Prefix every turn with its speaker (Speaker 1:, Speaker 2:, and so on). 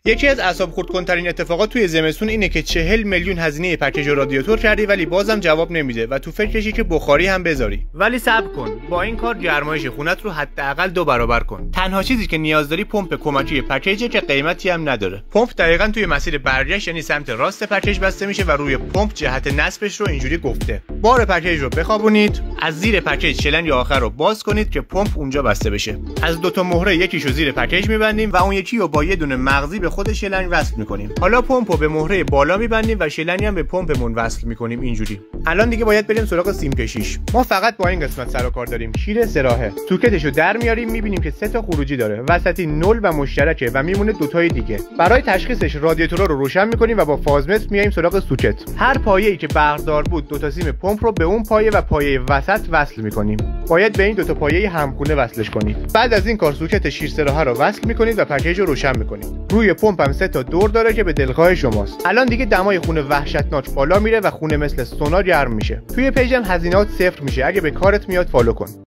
Speaker 1: یکی از اعصاب خورد کن‌ترین اتفاقات توی زمستون اینه که 40 میلیون هزینه پکیج رادیاتور کردی ولی بازم جواب نمیده و تو فکرشی که بخاری هم بذاری. ولی صبر کن، با این کار گرمایش خونت رو حداقل 2 برابر کن. تنها چیزی که نیاز داری پمپ کمکی پکیجه که قیمتی هم نداره. پمپ دقیقاً توی مسیر برگشت یعنی سمت راست پکیج بسته میشه و روی پمپ جهت نصبش رو اینجوری گفته. بار پکیج رو بخوابونید، از زیر پکیج شلنگ آخر رو باز کنید که پمپ اونجا بسته بشه. از 2 تا مهره یکیشو زیر پکیج می‌بندیم و اون یکی رو با یه دونه مغزی به خود شلنگ وصل می‌کنیم. حالا پمپو به مهره بالا می‌بندیم و شلنگ هم به پمپمون وصل می‌کنیم اینجوری. الان دیگه باید بریم سراغ سیم کشیش. ما فقط با این قسمت سر و کار داریم. شیر سراحه. سوکتشو در میاریم، می‌بینیم که 3 تا خروجی داره. وسطی 0 و مشترکه و میمونه 2 تای دیگه. برای تشخیصش رادیاتورا رو روشن می‌کنیم و با فازمتر میایم سراغ سوکت. هر پایه‌ای که برقدار بود 2 تا سیم پمپ رو به اون پایه و پایه وسط وصل می‌کنیم. باید به این 2 تا پایه همخونه وصلش کنید. بعد از این کار سوکت شیر سراحه رو وصل می‌کنید و پکیج رو روشن می‌کنید. روی پمپ هم 3 تا دور داره که به دلخواه شماست. الان دیگه دمای خونه وحشتناک بالا میره و خونه مثل سونا گرم میشه. توی پیجم هزینه‌ات صفر میشه. اگه به کارت میاد فالو کن.